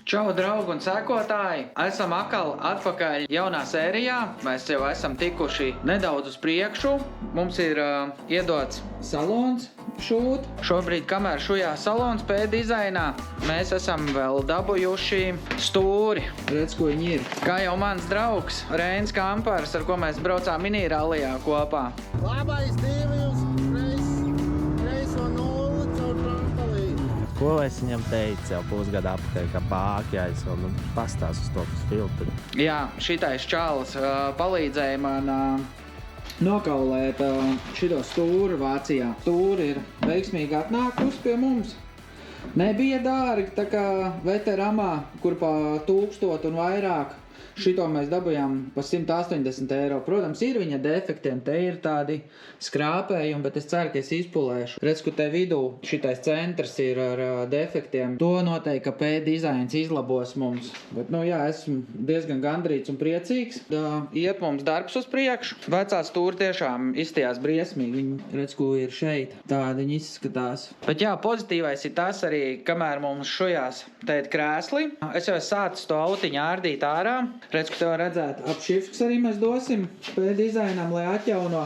Čau, draugi un sekotāji! Esam atkal atpakaļ jaunā sērijā. Mēs jau esam tikuši nedaudz uz priekšu. Mums ir iedots salons šūt. Šobrīd, kamēr šujās salons dizainā, mēs esam vēl dabūjuši stūri. Redz, ko viņi ir. Kā jau mans draugs Reinis Kampars, ar ko mēs braucām minirallijā kopā. Labais divs, reiso 0 caur trampolīnu. Ko es viņam teicu jau pusgadu apakaļ, ka bākjais un pastās uz to filtru. Jā, šitais čāls palīdzēja man nokaulēt šito stūri Vācijā. Stūri ir veiksmīgi atnākusi pie mums. Nebija dārgi, tā kā Veteramā, kur pa 1000 un vairāk. Šito mēs dabujām pa 180 eiro. Protams, ir viņa defektiem, te ir tādi skrāpējumi, bet es ceru, ka es izpulēšu. Redz, ka te vidū šitais centrs ir ar defektiem. To noteikti, ka P-dizains izlabos mums. Bet, jā, esmu diezgan gandrīts un priecīgs. Iet mums darbs uz priekšu. Vecā stūri tiešām izstījās briesmīgi. Viņi, redz, ko ir šeit. Tādi viņi izskatās. Bet jā, pozitīvais ir tas arī, kamēr mums šujās tēt krēsli. Es jau sācu to autiņu ārdīt ārā. Redz, ka tev redzēt, apšifks arī mēs dosim P-dizainam, lai atjauno,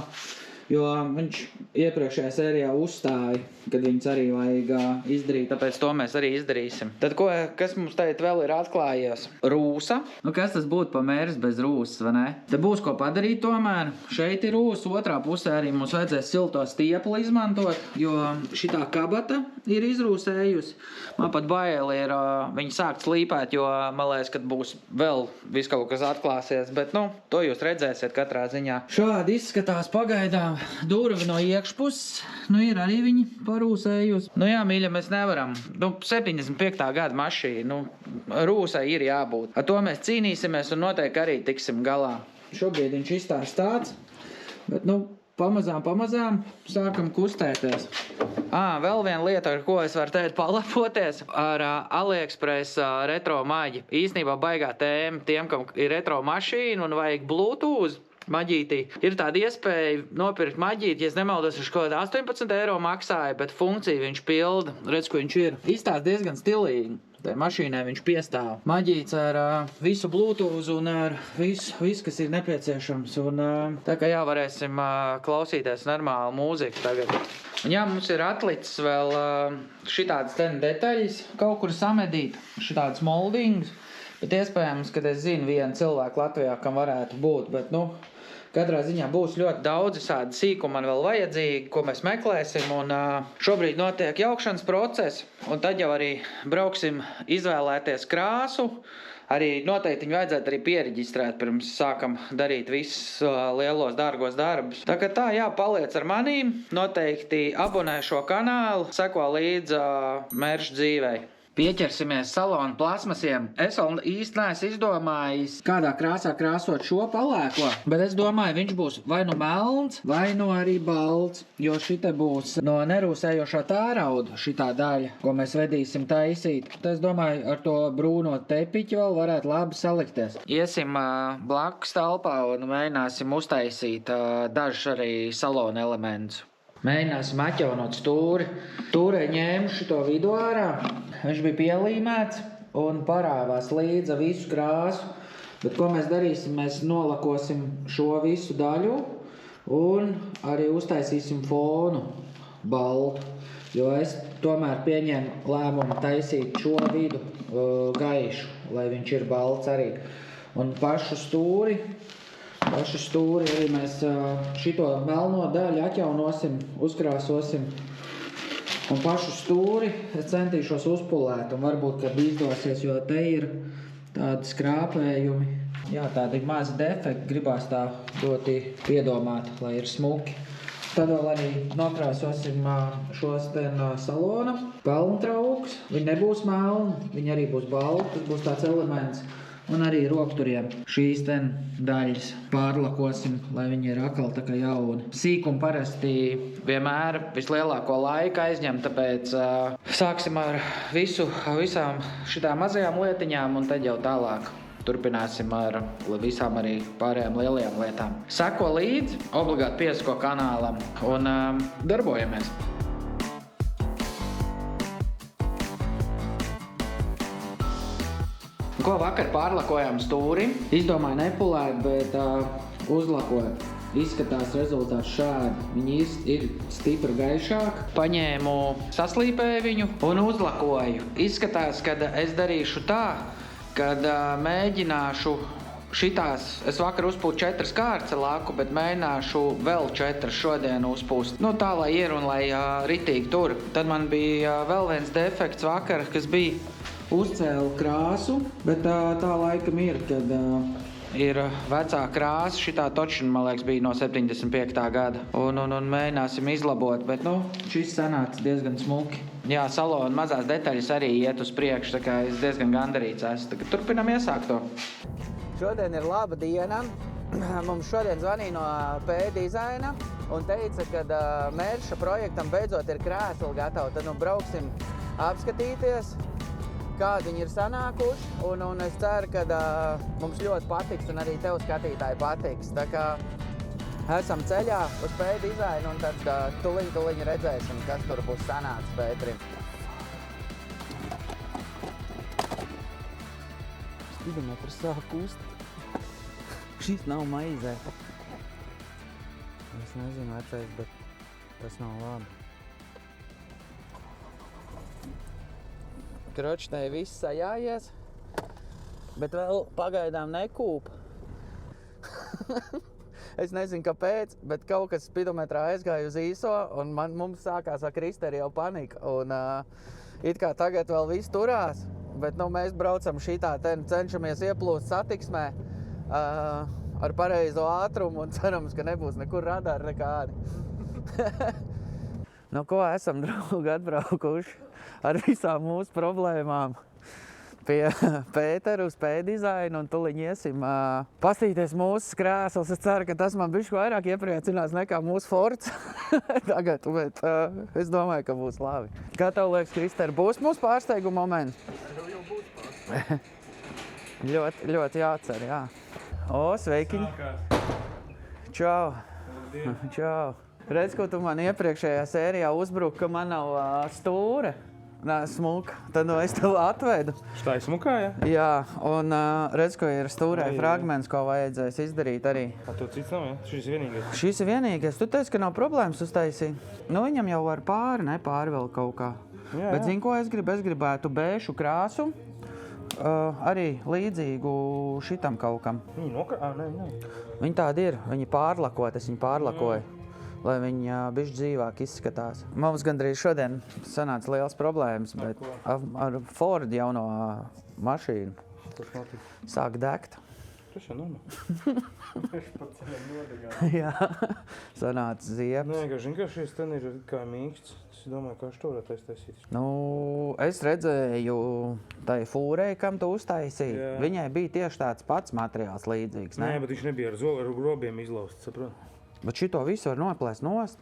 jo viņš iepriekšējā sērijā uzstāja, kad viņus arī vajag izdarīt, tāpēc to mēs arī izdarīsim. Tad, kas mums tagad vēl ir atklājies? Rūsa. Kas tas būtu pa mērs bez rūsas, vai ne? Te būs ko padarīt tomēr. Šeit ir rūsa, otrā pusē arī mums vajadzēs silto stiepli izmantot, jo šitā kabata ir izrūsējusi. Man pat baili ir viņi sākt slīpēt, jo man liekas, kad būs vēl viss kaut kas atklāsies, bet to jūs redzēsiet katrā ziņā. Šādi izskatās pagaidām durvi no iekšpuses, ir arī viņi parūsējusi. Jā, mīļa, mēs nevaram. 75. gada mašīna, rūsai ir jābūt. Ar to mēs cīnīsimies un noteikti arī tiksim galā. Šobrīd viņš izstāst tāds, bet pamazām sākam kustēties. Vēl viena lieta, ar ko es varu teikt palapoties, ar AliExpress retro maģi. Īsnībā baigā tēma tiem, kam ir retro mašīna un vajag Bluetooth maģītī. Ir tāda iespēja nopirkt maģīti, ja es nemaldos, viņš kaut kādā 18 eiro maksāja, bet funkciju viņš pilda. Redz, ko viņš ir. Izstāst diezgan stilīgi. Tai mašīnai viņš piestāv. Maģīts ar visu Bluetooth un ar visu, kas ir nepieciešams. Un tā kā varēsim klausīties normālu mūziku tagad. Un mums ir atlicis vēl šitādas detaļas, kaut kur samedīt, šitādas moldingas. Bet iespējams, ka es zinu vienu cilvēku Latvijā, kam varētu būt, bet katrā ziņā būs ļoti daudz visādi sīkumi man vēl vajadzīgi, ko mēs meklēsim, un šobrīd notiek jaukšanas process, un tad jau arī brauksim izvēlēties krāsu. Arī noteikti viņu vajadzētu arī piereģistrēt, pirms sākam darīt visus lielos dārgos darbus. Tā kā paliec ar manīm, noteikti abonē šo kanālu, seko līdz mēršu dzīvei. Pieķersimies salona plasmasiem. Es vēl īsti neesmu izdomājis, kādā krāsā krāsot šo palēko, bet es domāju, viņš būs vai nu melns, vai nu arī balts, jo šite būs no nerūsējošā tērauda šitā daļa, ko mēs vedīsim taisīt. Tad es domāju, ar to brūno tepiķi vēl varētu labi salikties. Iesim blakus telpā un mēģināsim uztaisīt dažus arī salona elementus. Mēģināsim atjaunot stūri. Stūrē ņēmu šito vidu ārā. Viņš bija pielīmēts un parāvās līdza visu krāsu. Bet ko mēs darīsim? Mēs nolakosim šo visu daļu un arī uztaisīsim fonu baltu. Jo es tomēr pieņēmu lēmumu taisīt šo vidu gaišu, lai viņš ir balts arī. Un pašu stūri arī mēs šito melno daļu atjaunosim, uzkrāsosim. Un pašu stūri es centīšos uzpulēt, un varbūt, kad izdosies, jo te ir tādi skrāpējumi. Tādi mazi defekti, gribās tā doti piedomāt, lai ir smuki. Tad vēl arī nokrāsosim šos salona pelntraukus. Viņi nebūs melni, viņi arī būs balti, tas būs tāds elements. Un arī rokturiem šīs daļas pārlakosim, lai viņi ir atkal tā kā jauni. Sīkumi parasti vienmēr vislielāko laiku aizņem, tāpēc sāksim ar visām šitām mazajām lietiņām un tad jau tālāk turpināsim ar visām arī pārējām lielajām lietām. Seko līdzi, obligāti piesako kanālam un darbojamies! Ko vakar pārlakojām stūrim. Izdomāju nepulēt, bet uzlakoju. Izskatās rezultāts šādi. Viņi ir stipri gaišāki. Paņēmu, saslīpēju viņu un uzlakoju. Izskatās, ka es darīšu tā, kad mēģināšu šitās, es vakar uzpūtu 4 kārtas laku, bet mēģināšu vēl 4 šodien uzpūst. Nu tā, lai ir un lai ritīgi tur. Tad man bija vēl viens defekts vakar, kas bija uzcēla krāsu, bet tā laikam ir, kad ir vecā krāsa, šitā točina, man liekas, bija no 75. gada. Un mēģināsim izlabot, bet, šis sanāca diezgan smuki. Jā, salona mazās detaļas arī iet uz priekšu, tā kā es diezgan gandarīts esmu. Tagad turpinam iesākt to. Šodien ir laba diena. Mums šodien zvanīja no P-Designa un teica, ka Mērša projektam beidzot ir krēsli gatavi. Tad brauksim apskatīties, kādi viņi ir sanākuši, un es ceru, ka mums ļoti patiks, un arī tev skatītāji patiks. Tā kā esam ceļā uz P-Designu, un tad tuliņ redzēsim, kas tur būs sanācis Pētrim. Spidometrs sāk kust. Šis nav maizē. Es nezinu, vecais, bet tas nav labi. Kročnei viss sajājies, bet vēl pagaidām nekūp. Es nezinu, kāpēc, bet kaut kas spidometrā aizgāja uz īso, un mums sākās ar Kristeri jau panika. Un it kā tagad vēl viss turās, bet mēs braucam šitā, cenšamies ieplūst satiksmē ar pareizo ātrumu un cerams, ka nebūs nekur radari nekādi. Ko esam, draugi, atbraukuši ar visām mūsu problēmām pie Pētera uz P-Designu un tuliņ iesim pastīties mūsu krēsls. Es ceru, ka tas man bišķi vairāk iepriecinās nekā mūsu Fords tagad, bet es domāju, ka būs labi. Kā tev liekas, Krister, būs mūsu pārsteiguma moments? Jau būs pārsteigums. Ļoti jācer, jā. Sveikiņi! Čau! Čau! Redz, ko tu man iepriekšējā sērijā uzbruki, ka man nav stūre. Smuka. Tad es tev atvedu. Šitā ir smukā, ja? Jā, un redz, ko ir stūrē fragments, ko vajadzēs izdarīt arī. To cits nav, ja? Šis ir vienīgais. Šis ir vienīgais. Tu teici, ka nav problēmas uztaisīt. Viņam jau var pāri vēl kaut kā. Jā. Bet zini, ko es gribu? Es gribētu bēšu krāsu. Arī līdzīgu šitam kaut kam. Viņi nokrā? Nē. Viņi tādi ir. Viņi pārlakot, es viņu pārlakoju. Lai viņi bišķi dzīvāk izskatās. Mums gandrīz šodien sanāca liels problēmas, bet ar Ford jauno mašīnu sāk degt. Tas jau normāli. Viņš pat ceļam nodegā. Jā, sanāca ziepes. Nē, ka šis ten ir kā mīksts. Es domāju, kā to varētu taisīt. Es redzēju tai fūrei, kam tu uztaisīji. Jā. Viņai bija tieši tāds pats materiāls līdzīgs, ne? Nē, bet viņš nebija ar grobiem izlausts, saprot? Bet šito visu var noplēst nost.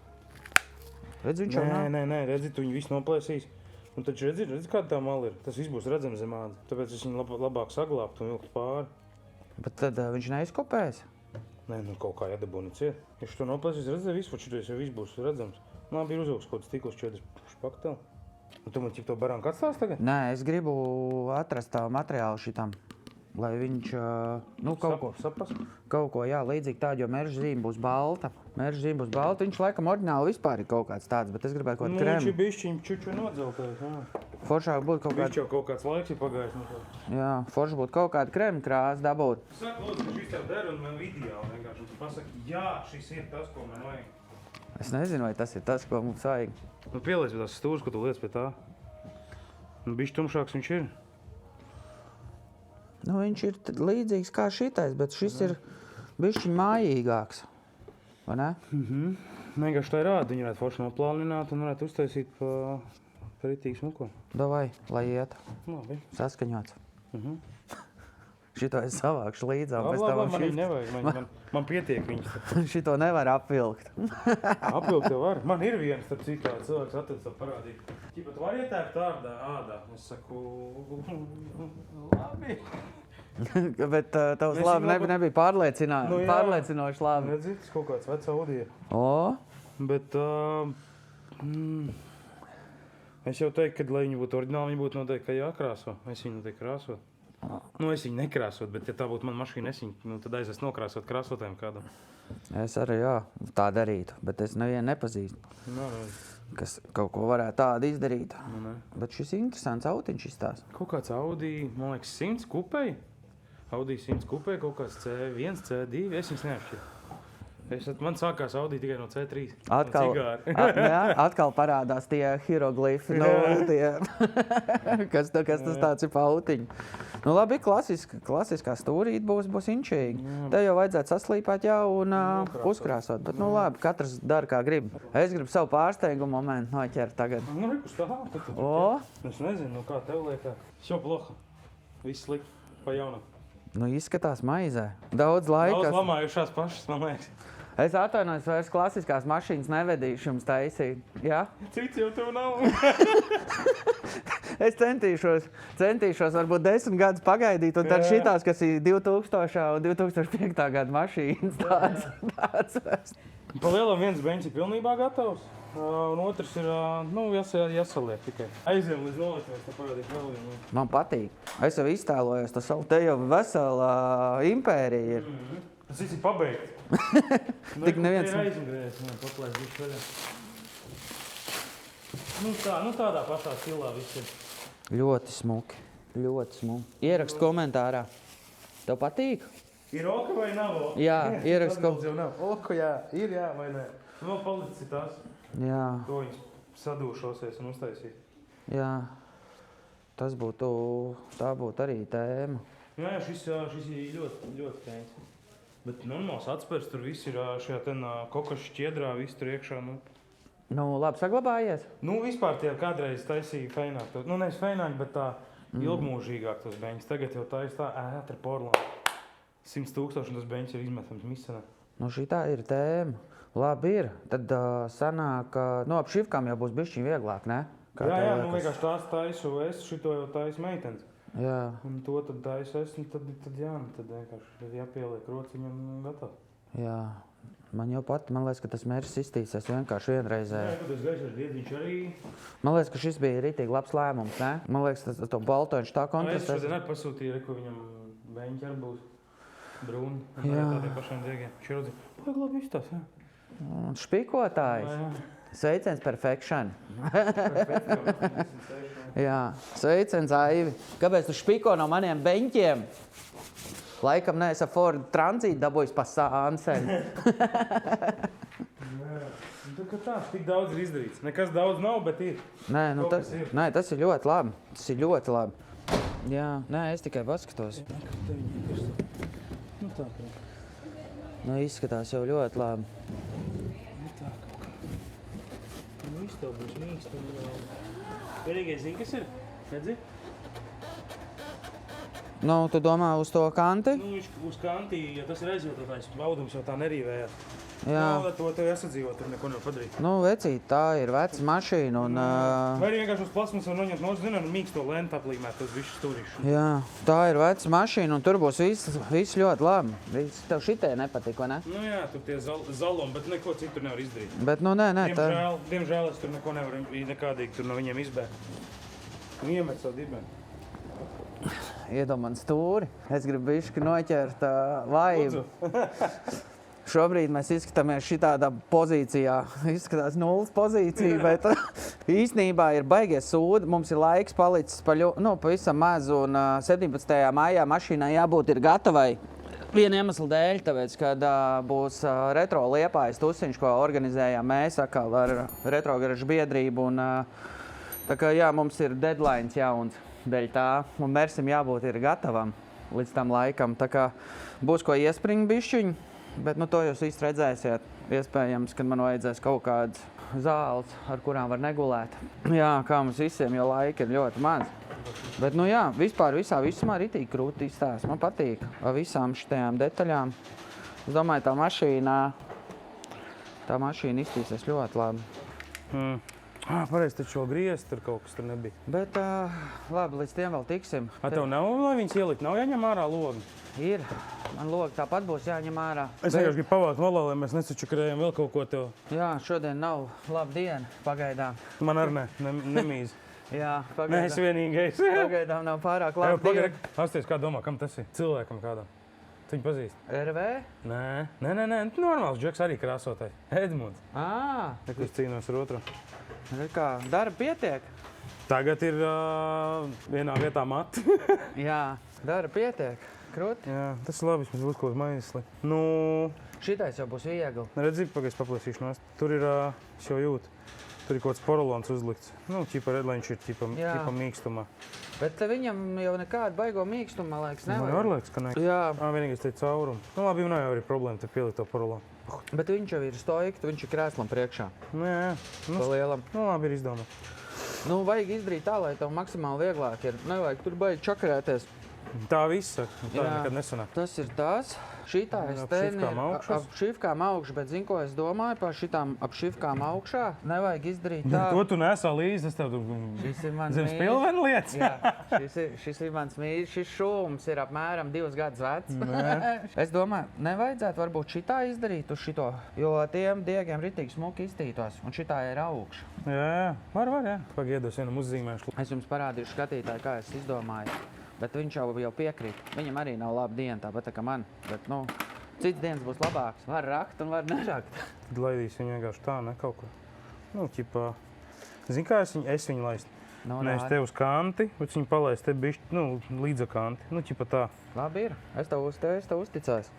Redz, viņš jau nav. Nē, redzi, tu viņu visu noplēsīs. Un taču redzi, kāda tā mala ir. Tas viss būs redzams zem āda. Tāpēc es viņu labāk saglābtu un vilktu pāri. Bet tad viņš neizkopēs? Nē, kaut kā jādabūni ciet. Ja šo noplēsīs, redzi, visu, šitais jau viss būs redzams. Bija uzaugs kaut kāds tikos 4 špakteli. Un tu man cik to baranku atstās tagad? Nē, es gribu atrast tā materiālu šitam. Lai viņš, kaut ko, jā, līdzīgi tādu, jo merža zīme būs balta. Viņš laikam oriģināli vispār ir kaut kāds tāds, bet es gribētu kaut kādu krēmu. Viņš ir bišķiņ čuču nodzeltējis, jā. Foršāk būtu kaut kāds... Bišķi jau kaut kāds laiks ir pagājis. Jā, forši būtu kaut kāda krēma krāsa dabūt. Saka, lūdzu, ka šis tev der un man ideāli vienkārši. Tu pasaki, jā, šis ir tas, ko man vajag. Es nezinu, vai tas ir tas, ko mums vajag. Pieliec pie tās stūras, ko tu liec pie tā. Bišķi tumšāks viņš ir. Viņš ir līdzīgs kā šitais, bet šis ir bišķiņ mājīgāks. Vai ne? Vienkārši tā ir rāda. Viņi varētu forši noplānināt un varētu uztaisīt pa ritīgi smuko. Davai, lai iet. Labi. Saskaņots. Šito es savākšu līdzām. Labi, man nevajag. Man pietiek viņas. Šito nevar apvilkt. Apvilkt tev var. Man ir viens, starp citā cilvēks atvedz to parādīt. Ķipat var ietēpt ādā. Es saku, labi. Bet tavs labi nebija pārliecinoši labi. Redzi, tas kaut kāds vecs Audi ir. Bet es jau teiktu, ka, lai viņi būtu oriģināli, viņi būtu noteikti, ka jākrāso. Es viņu noteikti krāsot. Nu, es viņu nekrāsot, bet ja tā būtu mana mašīna, es viņu tad aizvest nokrāsot krāsotājiem kādam. Es arī, jā, tā darītu, bet es nevienu nepazīstu, kas kaut ko varētu tādu izdarīt. Bet šis interesants autiņš izstās. Kaut kāds Audi, man liekas, 100 kupei. Audi 100 kupei, kaut kāds C1, C2, es viņus neapšķiru. Man sākās Audi tikai no C3. Atkal parādās tie hieroglifi, kas tas tāds ir pa autiņu. Nu labi, klasiskā stūrīt būs inčīgi. Te jau vajadzētu saslīpāt jau un uzkrāsot, bet nu labi, katrs dara kā grib. Es gribu savu pārsteigumu momentu noķert tagad. Nu, reku stāv. Es nezinu, kā tev liekas. Šo ploha. Viss slikti, pa jaunam. Nu izskatās maizē. Daudz laika. Daudz lamājušās pašas, man liekas. Es atvainojos, vairs klasiskās mašīnas nevedīšu jums taisīt. Jā? Cits jau tev nav. Es centīšos varbūt 10 gadus pagaidīt, un tad šitās, kas ir 2000. un 2005. gada mašīnas, tāds. Pa lielam viens beņķis ir pilnībā gatavs, un otrs ir, jāsaliek tikai. Aiziem līdz noliekties, tā parādīt vēl vienu. Man patīk. Es jau iztēlojos to savu, te jau vesela impērija ir. Tas viss ir pabeigts. Tik neviens. Ir aizmgrēs, paplēs visu vaļā. Nu tādā pašā stilā viss ir. Ļoti smuki, ļoti smuki. Ierakst komentārā. Tev patīk? Ir oka vai nav oka? Jā, ierakst komentārā. Oka, jā, ir jā vai nē. Vēl palicis tās. Jā. To viņas sadūšosies un uztaisīt. Jā. Tā būtu arī tēma. Jā, šis ir ļoti, ļoti tēns. Bet normāls atspērs, tur viss ir šajā kokašu šķiedrā, viss tur iekšā. Nu, labi saglabājies? Nu, vispār tie kādreiz taisīja feināk. Nu, nevis feināk, bet tā ilgmūžīgāk tos beņķus. Tagad jau taisa tā ētra porlā. 100 000 un tas beņķis ir izmetams misenā. Nu, šitā ir tēma. Labi ir. Tad sanāk, ap šifkām jau būs bišķiņ vieglāk, ne? Jā, nu vienkārši tās taisu es, šito jau taisu meitenes. Jā. Un to tad taisu es, un tad vienkārši jāpieliek rociņu un gatavs. Jā. Man liekas, ka tas mērķis iztīsies vienkārši vienreizē. Jā, tas gaisars diedziņš arī. Man liekas, ka šis bija ritīgi labs lēmums, ne? Man liekas, to baltoņš tā kontrastēs. Es šodien arī pasūtīju, ko viņam beņķi arī būs brūni. Jā. Tādiem pašiem diegiem. Šī rodzi, vajag labi izstās, jā. Un špikotājs. Sveiciens Perfection. Jā, sveiciens Aivi. Kāpēc tu špiko no maniem beņķiem? Laikam neesi ar Ford Transit dabūjis pa sānseni. Tik daudz ir izdarīts. Nekas daudz nav, bet ir. Nē, tas ir ļoti labi. Tas ir ļoti labi. Jā, es tikai paskatos. Nu, izskatās jau ļoti labi. Tev būs mīkst un vienīgais zini, kas ir? Redzi? Nu, tu domā uz to kanti? Nu, viņš uz kanti, ja tas ir aizjūtotājs, baudums jau tā nerīvējās. Jā. To tev jāsadzīvot, tur neko nevar padarīt. Nu, vecīt, tā ir veca mašīna un... Vai arī vienkārši uz plasmas var noņemt no zina un mīksto lēntu aplīmēt tos višus stūrīšus. Jā, tā ir veca mašīna un tur būs viss ļoti labi. Tev šitie nepatīk, vai ne? Nu jā, tur tie zalumi, bet neko citu tur nevar izdarīt. Bet, nu, nē, tā... Diemžēl es tur neko nevaru nekādīgi tur no viņiem izbēgt. Un iemet savu dibeni. Iedod man stūri. Es gribu bišķi noķert vaibu. Šobrīd mēs izskatāmies šitādā pozīcijā. Izskatās nulles pozīcija, bet īstenībā ir baigies sūdi. Mums ir laiks palicis pavisam maz, un 17. maijā mašīnai jābūt ir gatavai. Viena iemesla dēļ, tāpēc, kad būs retro Liepājas tusiņš, ko organizējām mēs atkal ar retrogaražu biedrību. Un, tā kā jā, mums ir deadlines jauns dēļ tā, un Mersim jābūt ir gatavam līdz tam laikam. Tā kā būs ko iespringt bišķiņu. Bet to jūs īsti redzēsiet. Iespējams, kad man vajadzēs kaut kādas zāles, ar kurām var negulēt. Jā, kā mums visiem, jo laika ir ļoti maz. Bet, vispār visumā ritīgi krūti izstās. Man patīk ar visām šitajām detaļām. Es domāju, tā mašīna iztīsies ļoti labi. Pareizi, taču vēl griezt, tur kaut kas tur nebija. Bet, labi, līdz tiem vēl tiksim. Tev nav, lai viņas ielikt, nav jāņem ārā logi? Ir. Man logi tāpat būs jāņem ārā. Es vienkārši gribu pavākt malā, lai mēs nesačakarējam vēl kaut ko tev. Jā, šodien nav laba diena pagaidām. Man arī nemīz. Jā, Nē, es vienīgais. Pagaidām nav pārāk labi. Asties, kā domā, kam tas ir? Cilvēkam kādam. Tu viņu pazīst? RV? Nē. Normāls džeks arī krāsotais. Edmunds. Es cīnos ar otru. Kā, darba pietiek? Tagad ir vienā vietā mati. Jā, darba pietiek. Krūti? Jā, tas ir labi, vismaz būs kaut maisli. Nu, šitais jau būs viegli. redzi, pagaidzi paplēsīšu nost. Tur ir, es jau jūtu, tur ir kaut kāds porolons uzlikts. Nu, ķipa redlaņš ir ķipa mīkstumā. Bet viņam jau nekāda baigo mīkstuma, liekas, Man nevajag. var liekas, ka ne. Jā, Vienīgais te caurumu. Nu, labi, nav jau arī problēma te pielikt to porolonu. bet viņš jau ir stoikti, viņš ir krēslam priekšā. Jā, Pa lielam. nu labi ir izdomāt. Nu, vajag izdarīt tā, lai tev maksimāli vieglāk ir. Nevajag tur baigi čakarēties. Tā viss saka, tā Jā. nekad nesanāk. Tas ir tās. Šitā es Ap te šifkām augšas? ap šifkām augšu, bet zini, ko es domāju par šitām ap šifkām augšā? Nevajag izdarīt tā. To tu nesā līdzi, tas tev Šis ir mans zem mīļš. spilvena lietas. Jā, šis ir mans mīļš. Šis šūms ir apmēram 2 gadus vecs. Es domāju, nevajadzētu varbūt šitā izdarīt uz šito, jo tiem diegiem ritīgi smuki iztītos, un šitā ir augša. Jā, var, jā. Pagaidos vienam uzzīmēšu. Es jums parādīšu skatītāju, kā es izdomāju, bet viņš jau piekrīt. Viņam arī nav laba diena, tāpat tā kā man, bet, nu, cits dienas būs labāks. Var rakt un var nerakt. Tad laidīs viņu vienkārši tā, ne kaut ko. Nu, ķipā, zini, kā es viņu laistu? Nu, Nevis te uz kanti, bet viņu palaist te bišķi, nu, līdza kanti. Nu, ķipa tā. Labi ir. Es tev uzticās.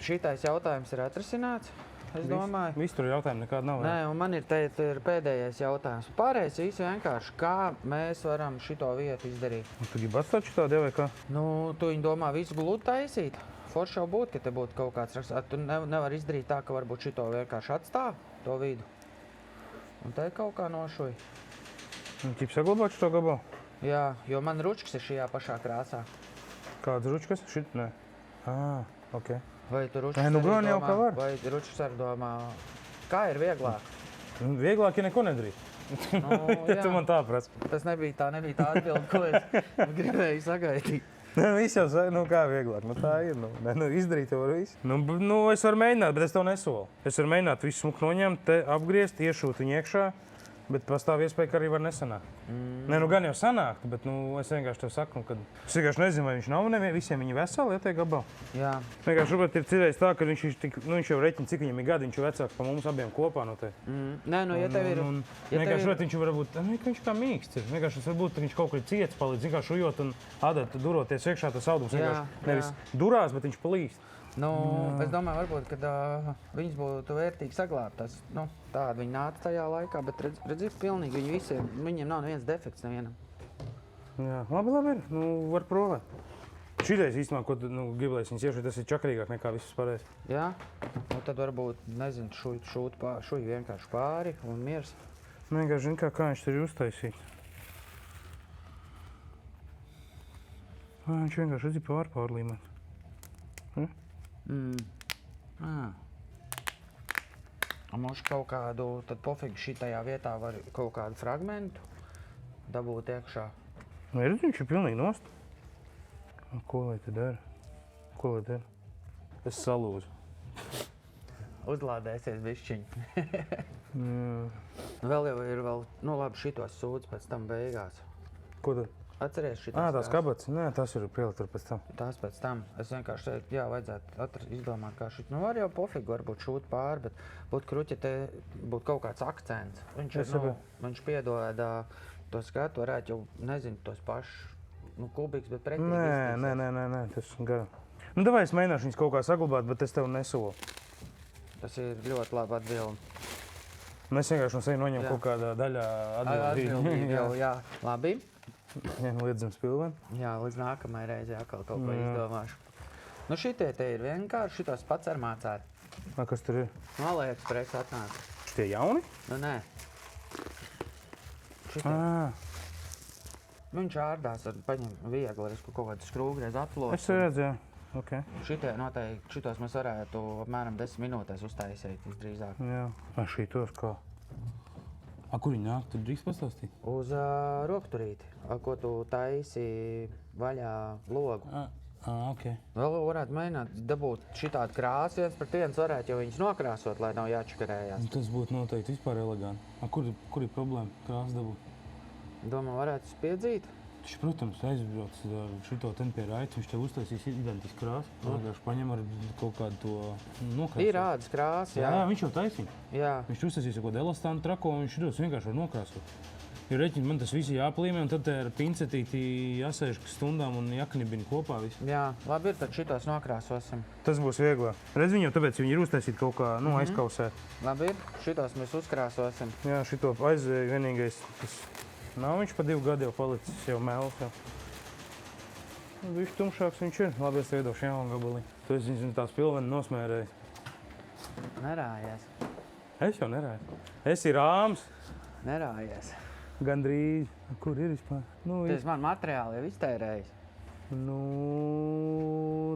Šitais jautājums ir atrisināts, es domāju. Viss tur jautājumi nekāda nav. Nē, un man ir ir pēdējais jautājums. Pārējais visi vienkārši, kā mēs varam šito vietu izdarīt? Un tu gribi atstāt šitādi, vai kā? Nu, tu viņi domā visu gludi taisīt. Forši jau būtu, ka te būtu kaut kāds raksts. Tu nevar izdarīt tā, ka varbūt šito vienkārši atstāv, to vidu. Un te kaut kā nošuj. Un ķip saglabāt šo gabalu? Jā, jo man ručkas ir šajā pašā krāsā. Kāds ručkas? Šit? Nē. Ok. Vai tu ručkas Nē, nu arī gan jau domā- kā var. Vai ručkas arī domā, kā ir vieglāk? Vieglāk, ja neko nedarīt. jā. Tu man tā prasa. Tas nebija tā atbilde, ko es gribēju sagaidīt. Viss jau saka, nu kā vieglāk. Nu tā ir. Nu, izdarīt jau var visu. Nu, es varu mēģināt, bet es tev nesolu. Es varu mēģināt visu smuku noņemt, te apgriezt, iešūt viņu iekšā. Bet pastāv iespēja, ka arī var nesanākt. Nē, nu gan jau sanākt, bet es vienkārši tev saku, ka es vienkārši nezinu, vai viņš nav visiem viņi veseli, ja tie gabali. Jā. Vienkārši šobrīd ir cerējis tā, ka viņš jau reķina, cik viņam ir gadi, viņš jau vecāks par mums abiem kopā no te. Nē, nu, ja tev ir... Vienkārši šobrīd viņš var būt, viņš kā mīksts ir. Vienkārši tas varbūt, ka viņš kaut kur ir ciets palīdz, vienkārši ujot un adēt, duroties iekšā tas audums. Vienkārši nevis durās, bet viņš palīdz. Nu, es domāju, varbūt, ka viņas būtu vērtīgi saglābtas. Nu, tāda viņi nāca tajā laikā, bet redz, pilnīgi viņi visiem, viņiem nav neviens defekts nevienam. Jā, labi ir. Nu, var provēt. Šitais īstenībā, ko gribu, lai es viņas iešūt, tas ir čakarīgāk nekā viss pārējais. Jā? Nu, tad varbūt, nezinu, šuj vienkārši pāri un miers. Vienkārši zini, kā viņš tur ir uztaisīts. Viņš vienkārši redzi pārlīmēt. Mums kaut kādu, tad pofīgi šitajā vietā var kaut kādu fragmentu dabūt iekšā. Nu, redzi, viņš ir pilnīgi nost. Ko lai te dara? Ko lai dara? Es salūzu. Uzlādēsies bišķiņi. Vēl jau ir, nu labi, šitos sūdz pēc tam beigās. Ko tad? Atceries šitos? Tās kabats? Nē, tas ir pielikt tur pēc tam. Tās pēc tam. Es vienkārši teicu, jā, vajadzētu izdomāt, kā šit. Nu, var jau pofīgi varbūt šūt pāri, bet būtu kruķi, te būtu kaut kāds akcents. Viņš piedod to skatu, varētu jau, nezinu, tos pašus, kubīgs, bet pretīgi iztīsies. Nē, tas gara. Nu, davai es mēģināšu viņus kaut kā saglabāt, bet es tev nesolu. Tas ir ļoti labi atbildi. Es vienkārši no sevi noņemu kaut kādā daļā Atbildīgi jau, jā. Labi. Jā, līdz zem spilveni. Jā, līdz nākamajai reizei atkal kaut ko izdomāšu. Nu, šitie te ir vienkārši, šitos pats ar mācēt. Kas tur ir? No AliExpress atnāca. Šitie jauni? Nu, nē. Šitie. Viņš ārdās, paņem viegli, es kaut kādu skrūgreiz atlos. Es redzu, jā. Okay. Šitie noteikti, šitos mēs varētu apmēram 10 minūtēs uztaisīt visdrīzāk. Jā. Šitos kā? Kur viņi nāk? Tur drīkst pastāstīt? Uz rokturīti, ko tu taisi vaļā logu. Ok. Vēl varētu mēģināt dabūt šitādu krāsu, viens pret viens varētu jau viņus nokrāsot, lai nav jāčakarējās. Tas būtu noteikti vispār eleganti. Kur ir problēma krāsu dabūt? Domā, varētu spiedzīt? Viņš, protams, aizbrauc šito ten pie raita, viņš tev uztaisīs identisku krāsu. Vienkārši paņem ar kaut kādu to nokrāsu. Ir ādas krāsa, jā. Jā, viņš jau taisīja. Jā. Viņš uztaisīs kaut kādu elastānu trako un viņš šitos vienkārši var nokrāsot. Jo reķini, man tas visi jāplīmē un tad te ar pincetīti jāsēž stundām un jāknibina kopā visu. Jā, labi ir, tad šitos nokrāsosim. Tas būs vieglāk. Redz viņu, tāpēc viņi ir uztaisīti kaut kā, aizkausēt. Labi ir, šitos mēs uzkrāsosim. Jā, šito aizvēju vienīgais, tas nav viņš pa 2 gadi jau palicis, jau mēls jau. Viņš tumšāks viņš ir. Labi, es iedošu jaunu gabali. Tu esi viņas tās pilveni nosmērējis. Nerājies. Es jau nerāju. Esi rāms. Nerājies. Gandrīz. Kur ir vispār? Tas man materiāli jau iztērējis.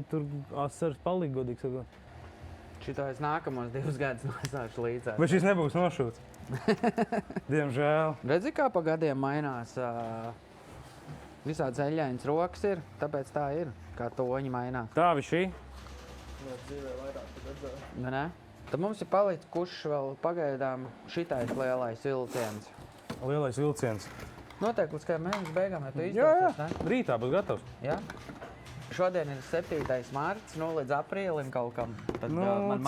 Tur asars palika, godīgi sakot. Šito es nākamos 2 gadus nosāšu līdzās. Bet šis nebūs nošūts. Diemžēl. Redzi, kā pa gadiem mainās. Visādi eļļainas rokas ir, tāpēc tā ir, kā toņi mainās. Tā vi šī. Ne? Tad mums ir palicis kušs vēl pagaidām šitais lielais vilciens. Lielais vilciens. Noteikti līdz kā mēnesis beigām, ja tu Jā, izdosies, ne? Rītā būs gatavs. Jā. Šodien ir 7. marts, līdz aprīlim kaut kam. Tad man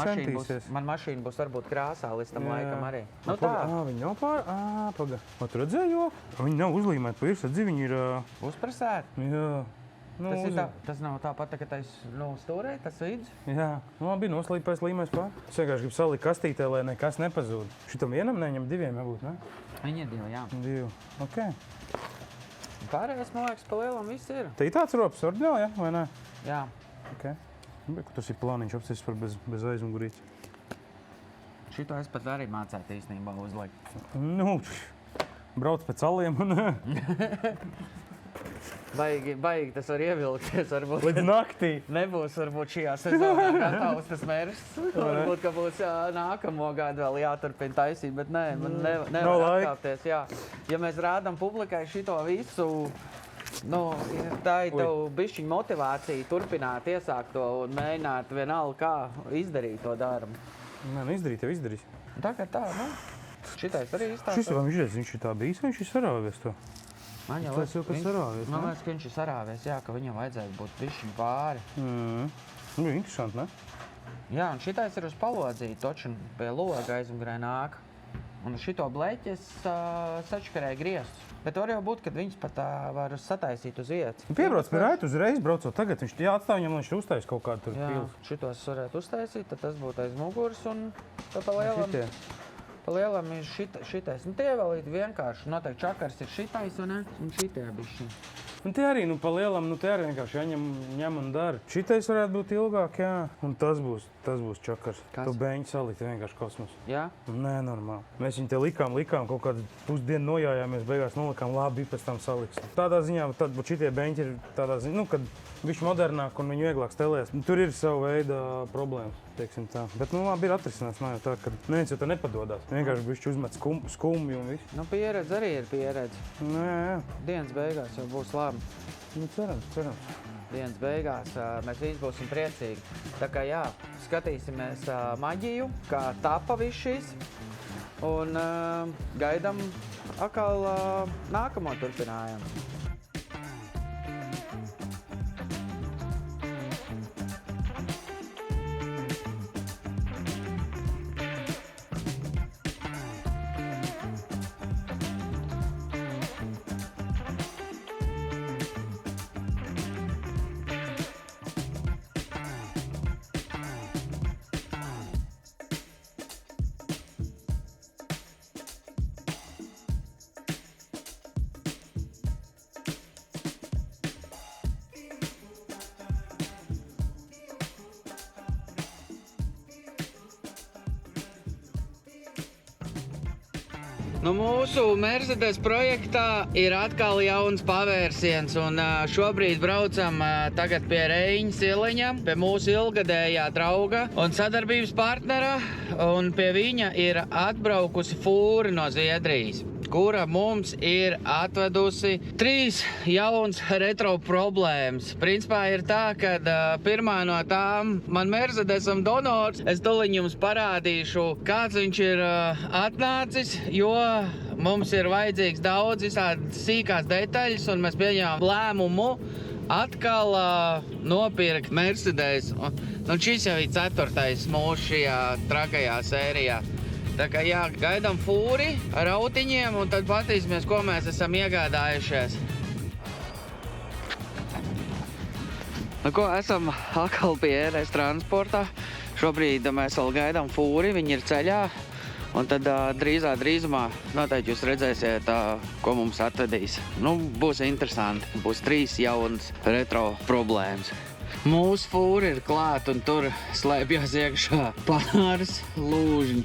mašīna būs varbūt krāsā līdz tam laikam arī. Tā. Viņi nav paga. Tu redzēji joku? Viņi nav uzlīmēti pa virsmu, viņi ir... Uzprasēti? Jā. Tas nav tāpat, ka tas stūrē, tas vidus? Jā, labi, noslīpēs līmēs pār. Es vienkārši gribu salikt kastītē, lai nekas nepazūd. Šitam vienam neņem 2 jābūt, ne? Viņi ir 2, jā. 2, ok. Pārējais, man liekas, pa lielam viss ir. Te ir tāds ropas orģināli, ja? Vai ne? Jā. Ok. Tas ir plāniņš apsties par bez aizmugurītes. Šito es pat arī mācētu īstenībā uzlikt. Brauc pēc aliem un... Baigi tas var ievilkties, varbūt. Līdz naktī. Nebūs varbūt šajā sezonā gatavs tas mērķis. Varbūt, ka būs nākamo gadu vēl jāturpina taisīt, bet nē, man nevar atkāpties. Jā. Ja mēs rādam publikai šito visu, tā ir tev bišķiņ motivācija turpināt, iesākt to un mēģināt vienalga kā izdarīt to darbu. Nē, izdarīt, jau izdarīs. Tā, šitais arī izstāstās. Šis viņš ir tā bijis, vai viņš ir sarāvies to? Man liekas, ka viņš ir sarāvies, jā, ka viņam vajadzētu būt bišķiņ pāri. Interesanti, ne? Jā, un šitais ir uz palodzīti, toču pie loga aizmugurē nāk. Un šito bleķi es sačkarēju griestus. Bet var jau būt, kad viņas pat var sataisīt uz vietas. Piebrauc pie raita uzreiz, braucot tagad, viņš jāatstāv viņam, lai viņš uztais kaut kādu tur pils. Jā, šitos varētu uztaisīt, tad tas būtu aiz muguras un tad pa lielam ir šitais. Tie vēl ir vienkārši. Noteikti čakars ir šitais un šitie bišķi. Un tie arī, pa lielam, tie arī vienkārši ņem un dara. Šitais varētu būt ilgāk, jā. Un tas būs čakars. Kas? To beņķi salikt vienkārši kosmos. Jā? Nē, normāli. Mēs viņu te likām, kaut kādu pusdienu nojājāmies, beigās nolikām, labi, pēc tam saliks. Tādā ziņā, tad šitie beņķi ir tādā ziņā, kad viņš modernāk un viņu vieglāk stelēs. Tur ir sava veida problēmas, teiksim tā. Bet, labi, ir atrisināts, nav jau tā, ka neviens jau tā nepadodās. Vienkārši bišķi uzmet skumju un viss. Pieredze arī ir pieredze. Jā. Dienas beigās jau būs labi. Cerams. Dienas beigās mēs visi būsim priecīgi. Tā kā jā, skatīsimies maģiju, kā tapa viss šis. Un gaidam atkal nākamo turpinājumu. Mūsu Mercedes projektā ir atkal jauns pavērsiens, un šobrīd braucam tagad pie Reiņas ieleņa, pie mūsu ilgadējā drauga un sadarbības partnera, un pie viņa ir atbraukusi fūra no Zviedrijas. kura mums ir atvedusi 3 jauns retro problēmas. Principā ir tā, ka pirmā no tām man Mercedesam donors. Es tuliņ jums parādīšu, kāds viņš ir atnācis, jo mums ir vajadzīgs daudz visādi sīkās detaļas, un mēs pieņēmām lēmumu atkal nopirkt Mercedes. Un šis jau ir 4. mūsu šajā trakajā sērijā. Tā kā jā, gaidām fūri ar autiņiem, un tad patīsimies, ko mēs esam iegādājušies. Nu ko, esam atkal pie RS transporta. Šobrīd mēs vēl gaidām fūri, viņi ir ceļā. Un tad drīzumā noteikti jūs redzēsiet, ko mums atvedīs. Nu, būs interesanti. Būs 3 jaunas retro problēmas. Mūsu fūri ir klāt, un tur slēpjas iekšā pāris lūžņi.